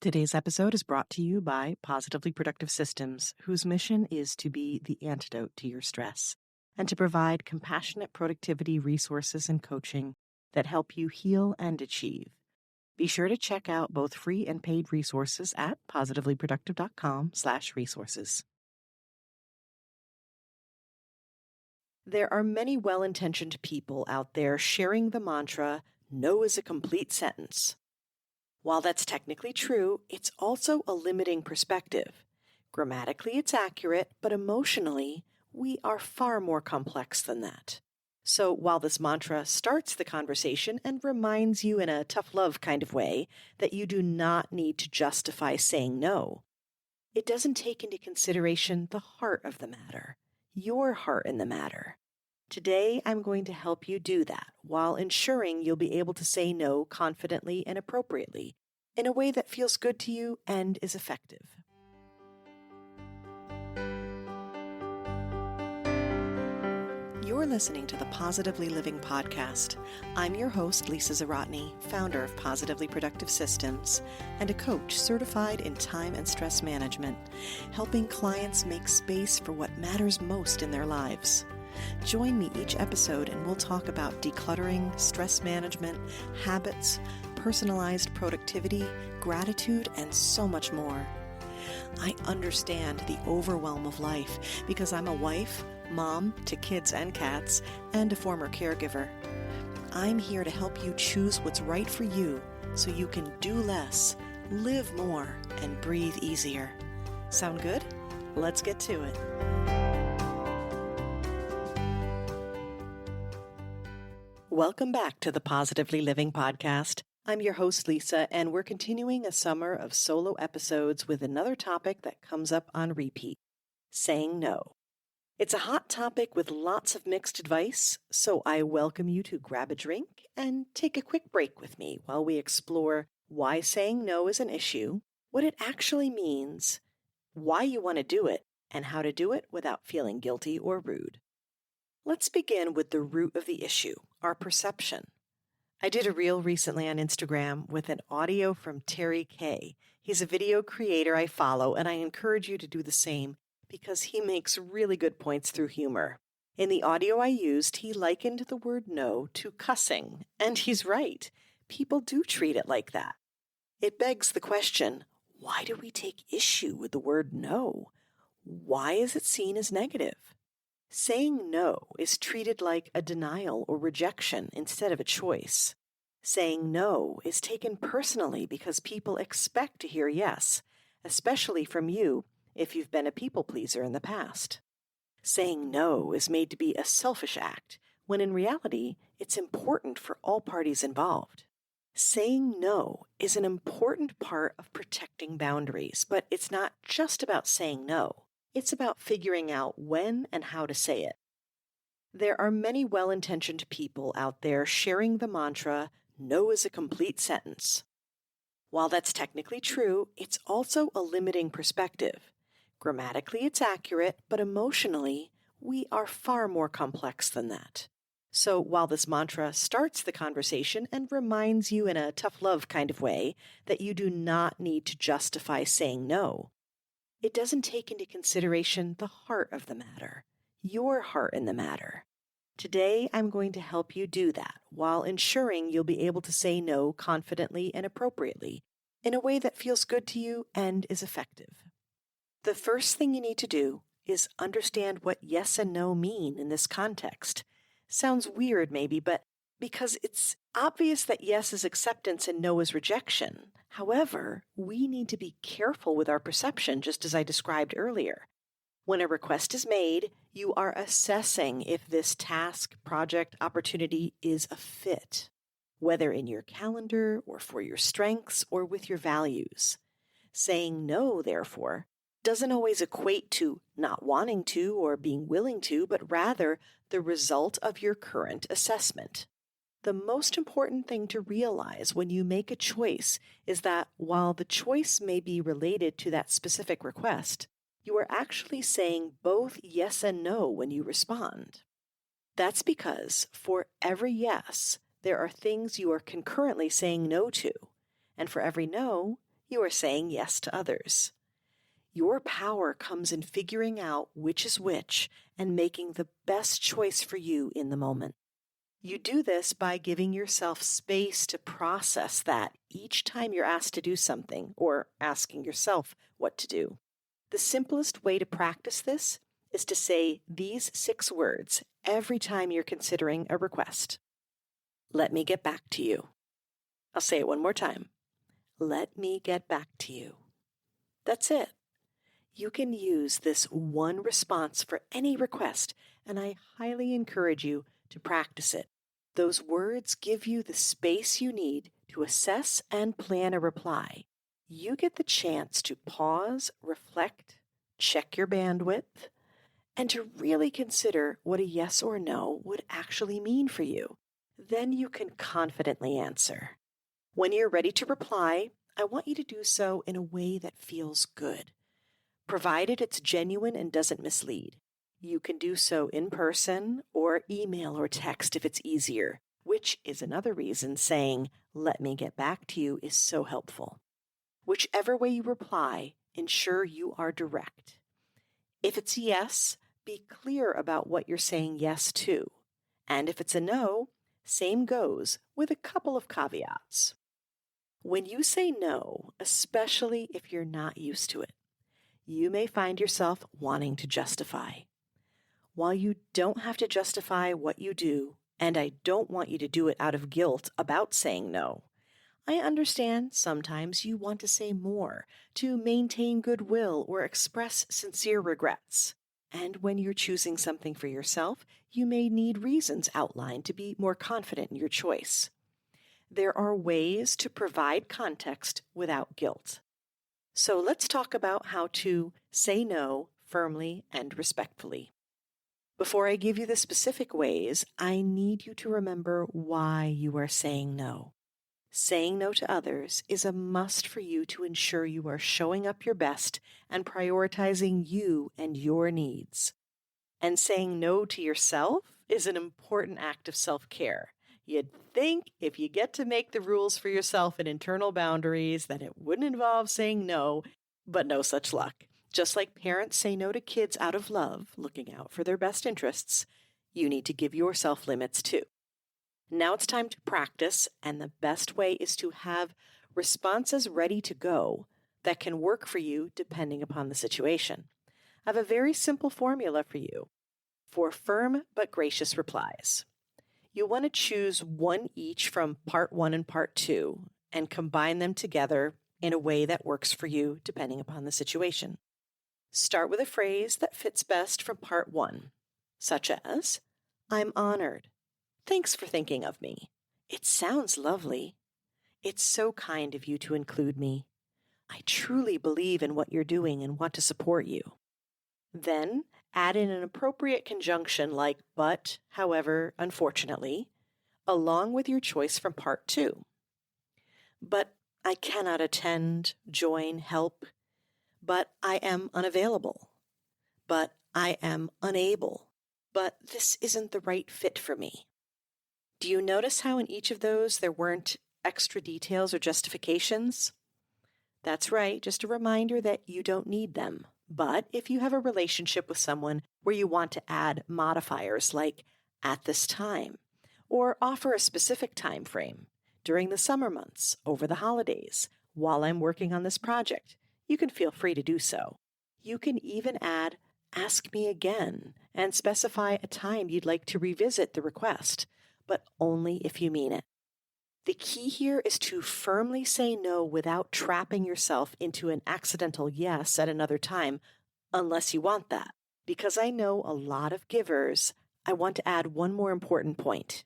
Today's episode is brought to you by Positively Productive Systems, whose mission is to be the antidote to your stress and to provide compassionate productivity resources and coaching that help you heal and achieve. Be sure to check out both free and paid resources at positivelyproductive.com/resources. There are many well-intentioned people out there sharing the mantra, "No is a complete sentence." While that's technically true, it's also a limiting perspective. Grammatically, it's accurate, but emotionally, we are far more complex than that. So while this mantra starts the conversation and reminds you in a tough love kind of way that you do not need to justify saying no, it doesn't take into consideration the heart of the matter, your heart in the matter. Today, I'm going to help you do that while ensuring you'll be able to say no confidently and appropriately in a way that feels good to you and is effective. You're listening to the Positively Living Podcast. I'm your host, Lisa Zawrotny, founder of Positively Productive Systems and a coach certified in time and stress management, helping clients make space for what matters most in their lives. Join me each episode and we'll talk about decluttering, stress management, habits, personalized productivity, gratitude, and so much more. I understand the overwhelm of life because I'm a wife, mom to kids and cats, and a former caregiver. I'm here to help you choose what's right for you so you can do less, live more, and breathe easier. Sound good? Let's get to it. Welcome back to the Positively Living Podcast. I'm your host, Lisa, and we're continuing a summer of solo episodes with another topic that comes up on repeat, saying no. It's a hot topic with lots of mixed advice, so I welcome you to grab a drink and take a quick break with me while we explore why saying no is an issue, what it actually means, why you want to do it, and how to do it without feeling guilty or rude. Let's begin with the root of the issue, our perception. I did a reel recently on Instagram with an audio from Terry Kay. He's a video creator I follow, and I encourage you to do the same because he makes really good points through humor. In the audio I used, he likened the word no to cussing, and he's right. People do treat it like that. It begs the question, why do we take issue with the word no? Why is it seen as negative? Saying no is treated like a denial or rejection instead of a choice. Saying no is taken personally because people expect to hear yes, especially from you if you've been a people pleaser in the past. Saying no is made to be a selfish act, when in reality, it's important for all parties involved. Saying no is an important part of protecting boundaries, but it's not just about saying no. It's about figuring out when and how to say it. There are many well-intentioned people out there sharing the mantra, "No is a complete sentence." While that's technically true, it's also a limiting perspective. Grammatically, it's accurate, but emotionally, we are far more complex than that. So while this mantra starts the conversation and reminds you in a tough love kind of way that you do not need to justify saying no, it doesn't take into consideration the heart of the matter, your heart in the matter. Today, I'm going to help you do that while ensuring you'll be able to say no confidently and appropriately in a way that feels good to you and is effective. The first thing you need to do is understand what yes and no mean in this context. Sounds weird maybe, but because it's obvious that yes is acceptance and no is rejection. However, we need to be careful with our perception, just as I described earlier. When a request is made, you are assessing if this task, project, opportunity is a fit, whether in your calendar or for your strengths or with your values. Saying no, therefore, doesn't always equate to not wanting to or being willing to, but rather the result of your current assessment. The most important thing to realize when you make a choice is that while the choice may be related to that specific request, you are actually saying both yes and no when you respond. That's because for every yes, there are things you are concurrently saying no to, and for every no, you are saying yes to others. Your power comes in figuring out which is which and making the best choice for you in the moment. You do this by giving yourself space to process that each time you're asked to do something or asking yourself what to do. The simplest way to practice this is to say these 6 words every time you're considering a request. Let me get back to you. I'll say it one more time. Let me get back to you. That's it. You can use this one response for any request, and I highly encourage you to practice it. Those words give you the space you need to assess and plan a reply. You get the chance to pause, reflect, check your bandwidth, and to really consider what a yes or no would actually mean for you. Then you can confidently answer. When you're ready to reply, I want you to do so in a way that feels good, provided it's genuine and doesn't mislead. You can do so in person or email or text if it's easier, which is another reason saying, let me get back to you is so helpful. Whichever way you reply, ensure you are direct. If it's a yes, be clear about what you're saying yes to. And if it's a no, same goes with a couple of caveats. When you say no, especially if you're not used to it, you may find yourself wanting to justify. While you don't have to justify what you do, and I don't want you to do it out of guilt about saying no, I understand sometimes you want to say more to maintain goodwill or express sincere regrets. And when you're choosing something for yourself, you may need reasons outlined to be more confident in your choice. There are ways to provide context without guilt. So let's talk about how to say no firmly and respectfully. Before I give you the specific ways, I need you to remember why you are saying no. Saying no to others is a must for you to ensure you are showing up your best and prioritizing you and your needs. And saying no to yourself is an important act of self-care. You'd think if you get to make the rules for yourself and internal boundaries that it wouldn't involve saying no, but no such luck. Just like parents say no to kids out of love, looking out for their best interests, you need to give yourself limits too. Now it's time to practice, and the best way is to have responses ready to go that can work for you depending upon the situation. I have a very simple formula for you for firm but gracious replies. You'll want to choose one each from part 1 and part 2 and combine them together in a way that works for you depending upon the situation. Start with a phrase that fits best from part 1, such as, I'm honored. Thanks for thinking of me. It sounds lovely. It's so kind of you to include me. I truly believe in what you're doing and want to support you. Then add in an appropriate conjunction like but, however, unfortunately, along with your choice from part 2. But I cannot attend, join, help. But I am unavailable. But I am unable. But this isn't the right fit for me. Do you notice how in each of those there weren't extra details or justifications? That's right, just a reminder that you don't need them. But if you have a relationship with someone where you want to add modifiers like at this time, or offer a specific time frame, during the summer months, over the holidays, while I'm working on this project, you can feel free to do so. You can even add ask me again and specify a time you'd like to revisit the request, but only if you mean it. The key here is to firmly say no without trapping yourself into an accidental yes at another time, unless you want that. Because I know a lot of givers, I want to add one more important point.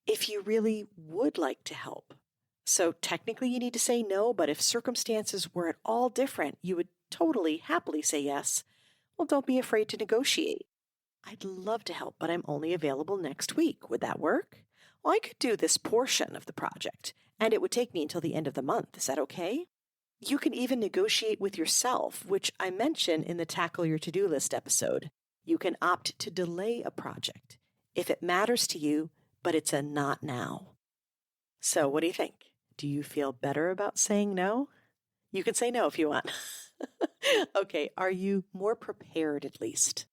If you really would like to help, so technically you need to say no, but if circumstances were at all different, you would totally happily say yes, well, don't be afraid to negotiate. I'd love to help, but I'm only available next week. Would that work? Well, I could do this portion of the project, and it would take me until the end of the month. Is that okay? You can even negotiate with yourself, which I mentioned in the Tackle Your To-Do List episode. You can opt to delay a project if it matters to you, but it's a not now. So what do you think? Do you feel better about saying no? You can say no if you want. Okay, are you more prepared at least?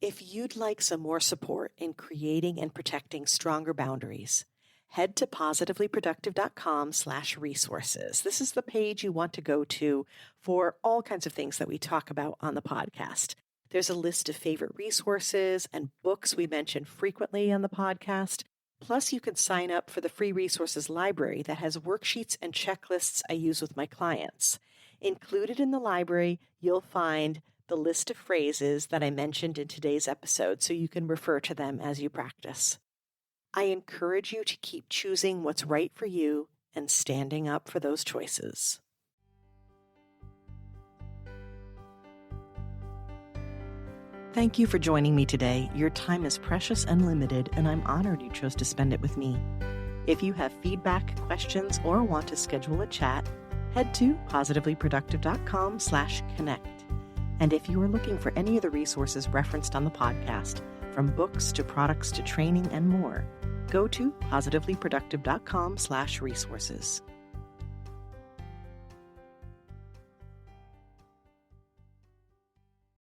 If you'd like some more support in creating and protecting stronger boundaries, head to positivelyproductive.com/resources. This is the page you want to go to for all kinds of things that we talk about on the podcast. There's a list of favorite resources and books we mention frequently on the podcast. Plus, you can sign up for the free resources library that has worksheets and checklists I use with my clients. Included in the library, you'll find the list of phrases that I mentioned in today's episode so you can refer to them as you practice. I encourage you to keep choosing what's right for you and standing up for those choices. Thank you for joining me today. Your time is precious and limited, and I'm honored you chose to spend it with me. If you have feedback, questions, or want to schedule a chat, head to positivelyproductive.com/connect. And if you are looking for any of the resources referenced on the podcast, from books to products to training and more, go to positivelyproductive.com/resources.